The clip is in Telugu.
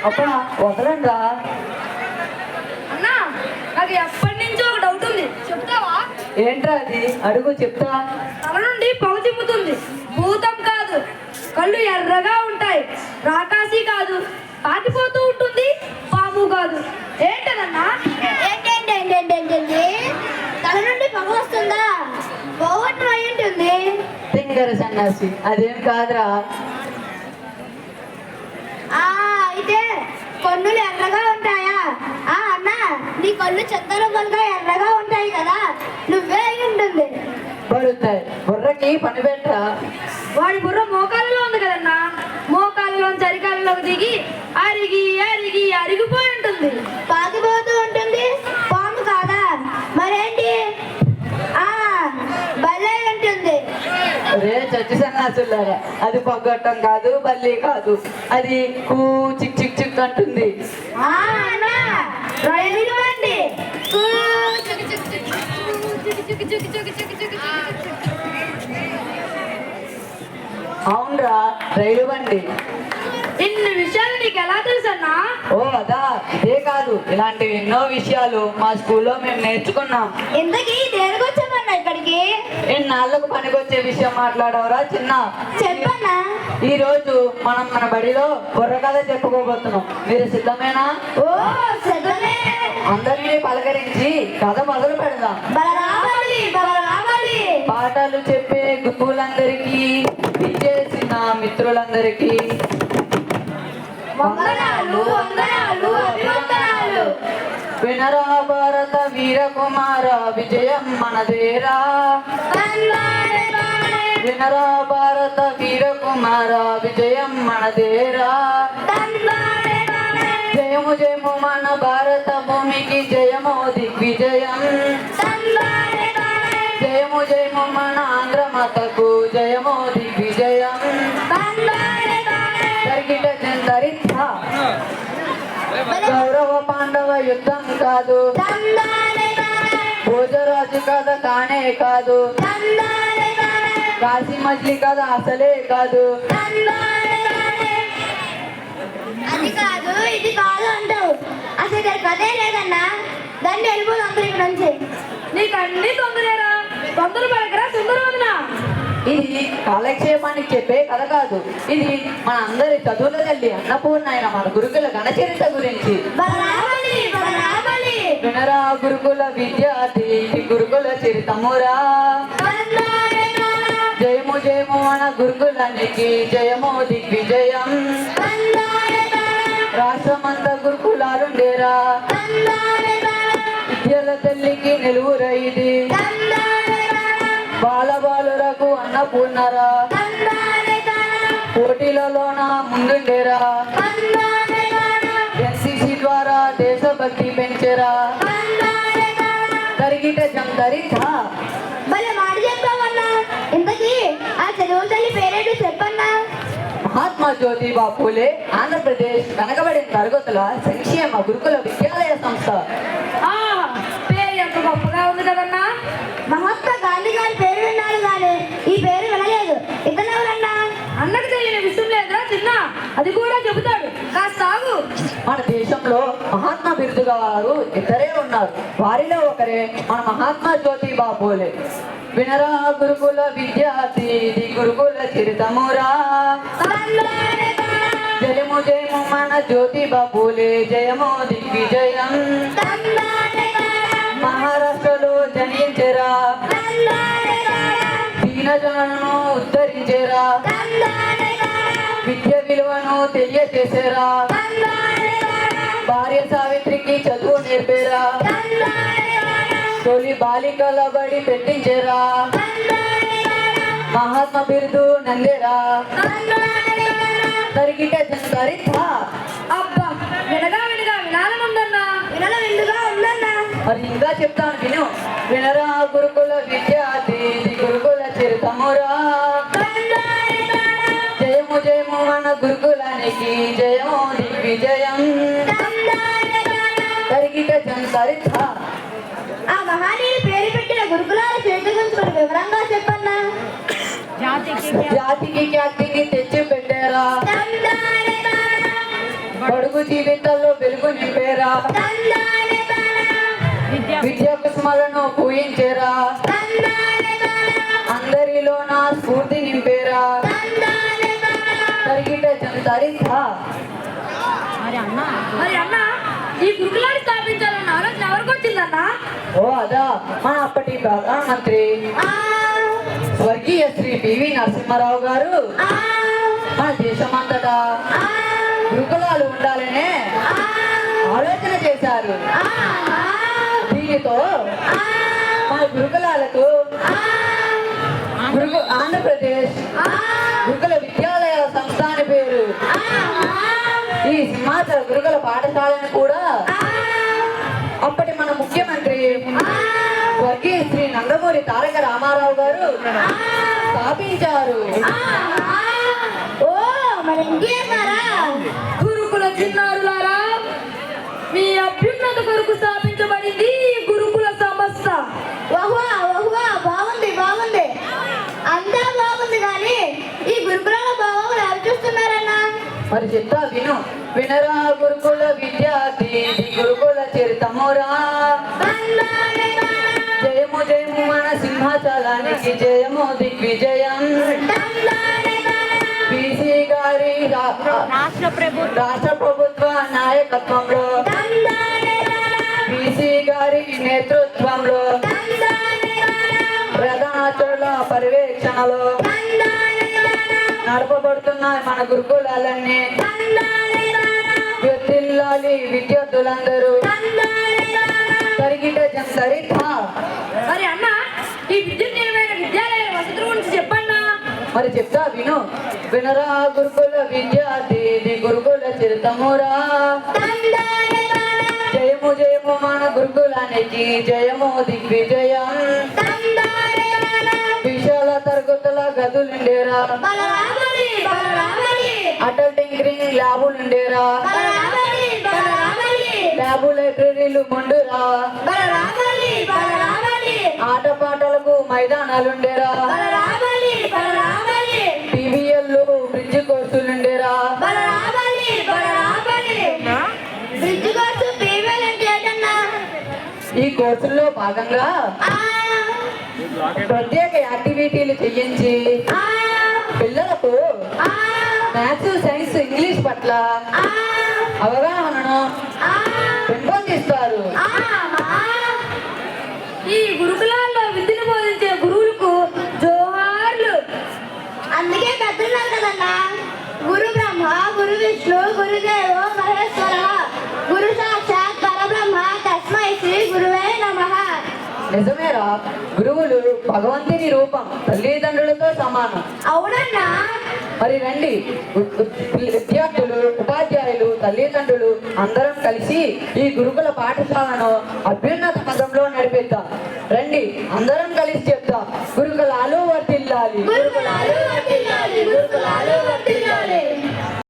అబ్బా వదలండి రా. అన్నా నాకు ఎప్పటి నుంచో ఒక డౌట్ ఉంది, చెప్తావా? ఏంట్రా అది? అడుగు చెప్తా. తల నుండి పొగ చిమ్ముతుంది, భూతం కాదు. కళ్ళు ఎర్రగా ఉంటాయి, రాకాసి కాదు. పాకిపోతూ ఉంటుంది, పాము కాదు. ఏంటదన్నా? ఏంటేంటేంటేంటేంటి? తల నుండి పొగ వస్తుందా? పోగొట్టం అయి ఉంటుంది. తింగర సన్నాసి, అదేం కాదురా. అయితే కన్నులు ఎర్రగా ఉంటాయా? అన్నా, నీ కళ్ళు చెత్తరవ్వలుగా ఎర్రగా ఉంటాయి కదా, నువ్వే అయి ఉంటుంది. పడుతాయి, బుర్రకి పని పెట్టరా. వాడి బుర్ర మోకాళ్ళలో ఉంది కదన్నా, మోకాళ్ళలో చరికాళ్ళలోకి దిగి అరిగి అరిగి అరిగిపోయి ఉంటుంది. పాకిపోతూ ఉంటుంది, పాము కాదా? మరేంటి? భలే ఉంటుంది. రే చచ్చి సన్నాసులారా, అది పొగట్టం కాదు, బల్లి కాదు. అది కూ చిక్ చిక్ చిక్ అంటుంది. అన్నా, రైలు బండి. అవునరా, రైలు బండి. ఇన్ని విషయాలు నీకు ఎలా తెలుసన్నా? ఓ అదా, ఇదే కాదు, ఇలాంటివి ఎన్నో విషయాలు మా స్కూల్లో మేము నేర్చుకున్నాం. ఇంతకీ దేనికొచ్చామన్నా ఇక్కడికి? ఎన్నాళ్ళకు పనికొచ్చే విషయం మాట్లాడవరా చిన్న? చెప్పన్నా. ఈ రోజు మనం మన బడిలో బుర్రకథ చెప్పుకోబోతున్నాం. మీరు సిద్ధమేనా? ఓ సిద్ధమే. అందరినీ పలకరించి కథ మొదలు పెడదాం. బలరావాలి, బలరావాలి. పాఠాలు చెప్పే గురువులందరికీ, విచ్చేసిన మిత్రులందరికీ వందనాలు, వందనాలు, అభివందనాలు. వినరా భారత వీరకుమార, విజయం మనదేరా. తండ్రి వినరా భారత వీరకుమార, విజయం మనదేరా. జయము జయము మన భారత భూమికి, జయము దిగ్విజయం. జయము జయము మన ఆంధ్ర మాతకు, జయము దిగ్విజయం. జరిగిట జంతరిత్త గౌరవ పాండవ యుద్ధం కాదు, భోజరాజు కథ కానే కాదు, కాశీ మజిలీ కథ అసలే కాదు. అది కాదు, ఇది కాదు అంటావు. అసలు ఇక్కడ కథే లేదన్నా. దాన్ని వెళ్ళిపోదు అందరూ ఇక్కడ నుంచి. నీకు అన్ని తొందరేరా, తొందర పడకరా సుందరవదనా. ఇది కాలక్షేపానికి చెప్పే కథ కాదు, ఇది మన అందరి చదువుల తల్లి అన్నపూర్ణైన మన గురుకుల ఘనచరిత్ర గురించి. వినరా గురుకుల విద్యార్థి, ఇది గురుకుల చరితమురా. జయము జయము మన గురుకులానికి, జయము దిగ్విజయం. రాష్ట్రమంతా గురుకులాలుండేరా, విద్యల తల్లికి నిలువురా ఇది. బాలబాలురకు అన్నపూర్ణరా, పోటీలలోన ముందుండేరా. ఎన్సిసి ద్వారా దేశభక్తి పెంచరా. తరిగిట జంతరిత. భలే మాట చెప్పావన్నా. ఇంతకీ ఆ చదువు తల్లి పేరేంటో చెప్పన్నా. మహాత్మా జ్యోతిబా పూలే ఆంధ్రప్రదేశ్ వెనకబడిన తరగతుల సంక్షేమ గురుకుల విద్యాలయ సంస్థ. పేరు ఎంత గొప్పగా ఉంది కదన్నా. మహాత్మా గాంధీ గారి పేరు విన్నాను కానీ ఈ పేరు వినలేదు. ఇతను ఎవరన్నా? అన్నకు తెలియని విషయం లేదురా చిన్న, అది కూడా చెబుతాడు, కాస్త ఆగు. మన దేశంలో మహాత్మా బిరుదుగా వారు ఇద్దరే ఉన్నారు. వారిలో ఒకరే మన మహాత్మా జ్యోతిబా పూలే. వినరా గురుకుల విద్యార్థి, ఇది గురుకుల చరితమురా. జయము జయము మన జ్యోతిబా పూలే, జయము దిగ్విజయం. మహారాష్ట్రలో జనించరా, దీనజనులను ఉద్ధరించరా. విద్య విలువను తెలియచేసారా. భార్య సావిత్రికి చదువు నేర్పేరా. తొలి బాలికల బడి పెట్టించరా. మహాత్మా బిరుదు నందేరా. తరిగిట జంతరిత. అబ్బా, వినగా వినగా వినాలనుందన్నా. వినగా ఉందన్నా. మరి ఇంకా చెప్తాను విను. వినరా గురుకుల విద్యార్థి, ఇది గురుకుల చరితమురా. జయము జయము మన గురుకులానికి, జయము దిగ్విజయం. తరిగిట జంతరిత. ఆ మహానీయులు పేరు పెట్టిన గురుకులాల చరిత్ర గురించి మరి వివరంగా చెప్పన్నా. జాతికి ఖ్యాతిని తెచ్చి పెట్టారా. బడుగు తెలుగు జీవితాల్లో వెలుగు నింపేరా, తందానే తానా విద్యా కుసుమలను పూయించేరా, తందానే తానా అందరిలో నా స్ఫూర్తి నింపేరా, తందానే తానా తరిగిట జంతరితా. మరి అన్న ఈ గురుకులాన్ని స్థాపించాలన్న ఆలోచన ఎవరికి వచ్చిందన్నా? ఓ అదా, మన అప్పటి ప్రధానమంత్రి ఆ స్వర్గీయ శ్రీ పివి నరసింహారావు గారు ఆ మన దేశమంతటా ఆ గురుకులాలు ఉండాలనే ఆలోచన చేశారు. దీనితో మన గురుకులాలకు ఆంధ్రప్రదేశ్ గురుకుల విద్యాలయాల సంస్థ అని పేరు. ఈ సింహాచల గురుకుల పాఠశాలను కూడా అప్పటి మన ముఖ్యమంత్రి స్వర్గీయ శ్రీ నందమూరి తారక రామారావు గారు స్థాపించారు. ఓ మరి ఇంకేమారా గురుకుల చిన్నారులారా, మీ అభ్యున్నత కొరకు స్థాపించబడింది ఈ గురుకుల సంస్థ. వహువా వహువా బాగుంది బాగుంది అంతా బాగుంది కానీ ఈ గురుకులాల బాగోగులు ఎవరు చూస్తున్నారన్నా? మరి చెప్తా విను. వినరా గురుకుల విద్యార్థి, ఇది గురుకుల చరితమురా. తందానే తానా జయము జయము మన సింహాచలానికి, జయము దిగ్విజయం. తందానే తానా బీసీ గారి రాష్ట్ర ప్రభుత్వ నాయకత్వంలో, తందానే తానా బీసీ గారి నేతృత్వంలో, తందానే తానా ప్రధానాచార్యుల పర్యవేక్షణలో తందానే తానా నడపబడుతున్న మన గురుకులాలన్నీ తందానే తానా వర్ధిల్లాలి విద్యార్థులందరూ. తందానే తానా తరిగిట జంతరితా. మరి అన్న ఈ విద్యుత్ నిలమైన విద్యాలయాల వసతుల గురించి చెప్పన్నా? మరి చెప్తా విను. వినరా గురుకుల విద్యార్థి, ఇది గురుకుల చరితమురా. తందానే తానా జయము జయము మన గురుకులానికి, జయము దిగ్విజయం. తందానే తానా విశాల తరగతుల గదులుండేరా, బలరామలి బలరామలి అటల్ టింకరింగ్ ల్యాబులుండేరా, బలరామలి బలరామలి ల్యాబు లైబ్రరీలు ముండురా, బలరామలి బలరామలి ఆటపాటలకు మైదానాలుండేరా, బలరామలి బలరామలి టీవీఎల్లు బ్రిడ్జ్ కోర్సులుండేరా. బలరామలి బలరామలి బ్రిడ్జ్ కోర్సు ఫీమేల్ అంటే ఏంటన్నా? ఈ కోర్సుల్లో భాగంగా ఆ ప్రత్యేక యాక్టివిటీలు చేయించి ఆ పిల్లలకు ఆ మ్యాథ్స్, సైన్స్, ఇంగ్లీష్ పట్ల ఆ అవగాహనను ఆ పెంపొందిస్తారు. ఈ గురుకులాల్లో విద్యను బోధించే గురువులకు జోహార్లు. అందుకే పెద్దన్నారు కదన్నా, గురు బ్రహ్మ గురు విష్ణు గురుదేవో మహేశ్వర గురు సాక్షాత్ పరబ్రహ్మ తస్మై శ్రీ గురువే నమః. నిజమేరా, గురువులు భగవంతుని రూపం, తల్లిదండ్రులతో సమానం. అవునన్నా మరి రండి, విద్యార్థులు, ఉపాధ్యాయులు, తల్లిదండ్రులు అందరం కలిసి ఈ గురుకుల పాఠశాలను అభ్యున్నత పదంలో నడిపిద్దాం. రండి, అందరం